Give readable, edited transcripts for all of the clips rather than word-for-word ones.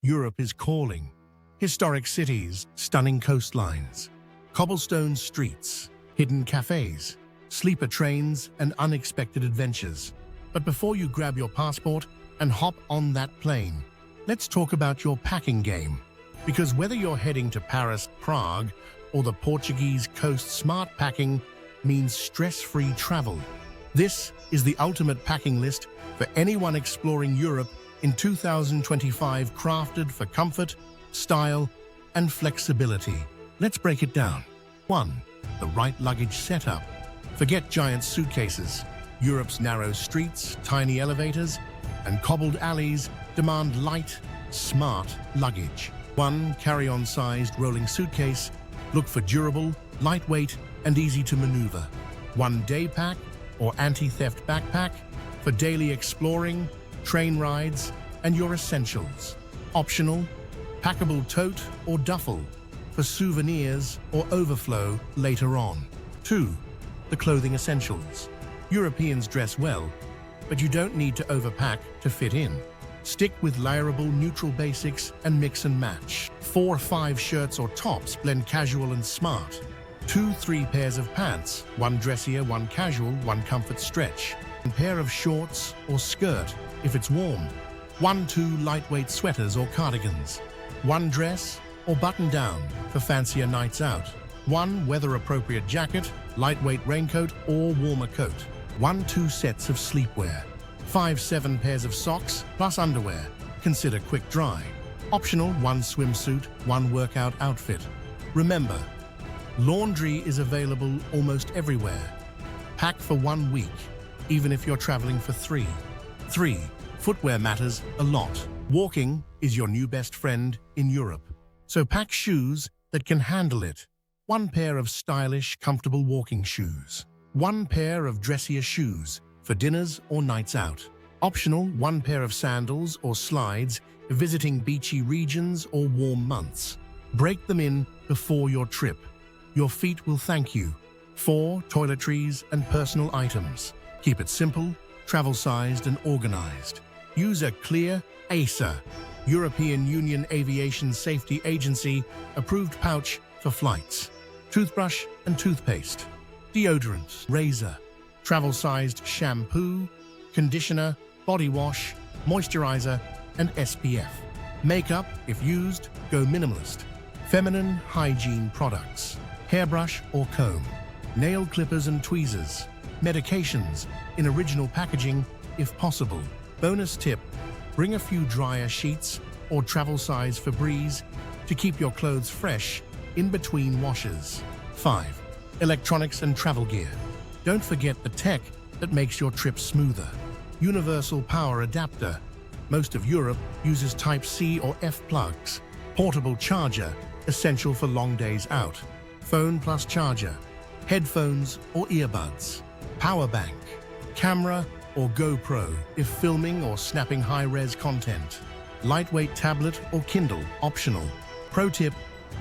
Europe is calling. Historic cities, stunning coastlines, cobblestone streets, hidden cafes, sleeper trains, and unexpected adventures. But before you grab your passport and hop on that plane, let's talk about your packing game. Because whether you're heading to Paris, Prague, or the Portuguese coast, smart packing means stress-free travel. This is the ultimate packing list for anyone exploring Europe in 2025, crafted for comfort, style, and flexibility. Let's break it down. 1. The right luggage setup. Forget giant suitcases. Europe's narrow streets, tiny elevators, and cobbled alleys demand light, smart luggage. 1 carry-on-sized rolling suitcase. Look for durable, lightweight, and easy to maneuver. 1 day pack or anti-theft backpack for daily exploring, train rides, and your essentials. Optional, packable tote or duffel for souvenirs or overflow later on. 2. The clothing essentials. Europeans dress well, but you don't need to overpack to fit in. Stick with layerable neutral basics and mix and match. 4 or 5 shirts or tops blend casual and smart. 2-3 pairs of pants, 1 dressier, 1 casual, 1 comfort stretch. 1 pair of shorts or skirt if it's warm. 1-2 lightweight sweaters or cardigans. 1 dress or button down for fancier nights out. 1 weather-appropriate jacket, lightweight raincoat or warmer coat. 1-2 sets of sleepwear. 5-7 pairs of socks plus underwear. Consider quick dry. Optional, 1 swimsuit, 1 workout outfit. Remember, laundry is available almost everywhere. Pack for 1 week, even if you're traveling for 3. 3. Footwear matters a lot. Walking is your new best friend in Europe. So pack shoes that can handle it. 1 pair of stylish, comfortable walking shoes. 1 pair of dressier shoes for dinners or nights out. Optional, 1 pair of sandals or slides if visiting beachy regions or warm months. Break them in before your trip. Your feet will thank you. 4 toiletries and personal items. Keep it simple, travel-sized and organized. Use a clear ASA, European Union Aviation Safety Agency approved pouch for flights. Toothbrush and toothpaste. Deodorant, razor, travel-sized shampoo, conditioner, body wash, moisturizer, and SPF. Makeup, if used, go minimalist. Feminine hygiene products, hairbrush or comb, nail clippers and tweezers, medications in original packaging if possible. Bonus tip, bring a few dryer sheets or travel-size Febreze to keep your clothes fresh in between washes. 5. Electronics and travel gear. Don't forget the tech that makes your trip smoother. Universal power adapter. Most of Europe uses Type-C or F plugs. Portable charger, essential for long days out. Phone plus charger. Headphones or earbuds. Power bank. Camera or GoPro if filming or snapping high-res content. Lightweight tablet or Kindle, optional. Pro tip,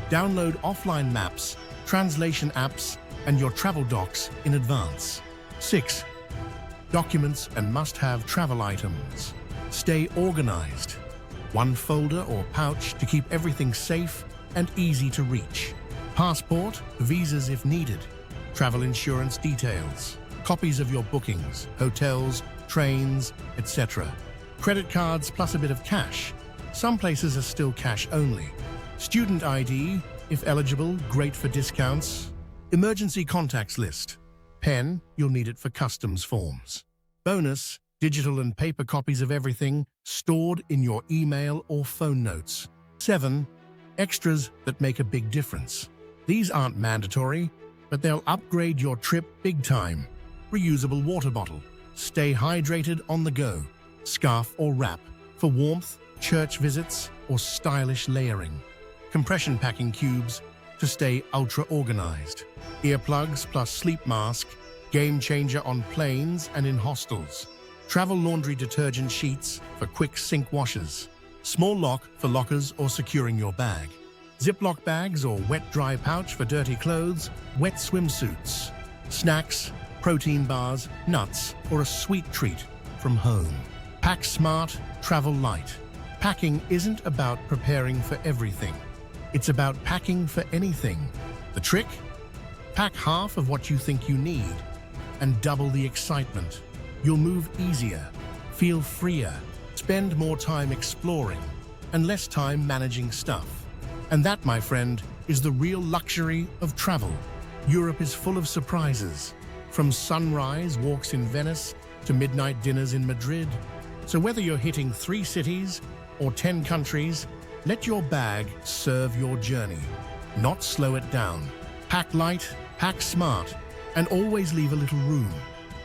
download offline maps, translation apps, and your travel docs in advance. 6. Documents and must-have travel items. Stay organized. 1 folder or pouch to keep everything safe and easy to reach. Passport, visas if needed. Travel insurance details. Copies of your bookings, hotels, trains, etc. Credit cards plus a bit of cash. Some places are still cash only. Student ID, if eligible, great for discounts. Emergency contacts list. Pen, you'll need it for customs forms. Bonus, digital and paper copies of everything stored in your email or phone notes. 7. Extras that make a big difference. These aren't mandatory, but they'll upgrade your trip big time. Reusable water bottle. Stay hydrated on the go. Scarf or wrap for warmth, church visits, or stylish layering. Compression packing cubes to stay ultra-organized. Earplugs plus sleep mask, game changer on planes and in hostels. Travel laundry detergent sheets for quick sink washes. Small lock for lockers or securing your bag. Ziploc bags or wet-dry pouch for dirty clothes, wet swimsuits. Snacks, protein bars, nuts, or a sweet treat from home. Pack smart, travel light. Packing isn't about preparing for everything. It's about packing for anything. The trick? Pack half of what you think you need and double the excitement. You'll move easier, feel freer, spend more time exploring, and less time managing stuff. And that, my friend, is the real luxury of travel. Europe is full of surprises, from sunrise walks in Venice to midnight dinners in Madrid. So whether you're hitting 3 cities or 10 countries, let your bag serve your journey, not slow it down. Pack light, pack smart, and always leave a little room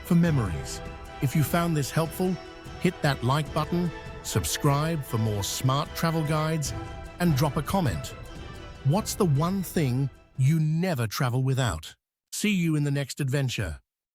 for memories. If you found this helpful, hit that like button, subscribe for more smart travel guides, and drop a comment. What's the one thing you never travel without? See you in the next adventure.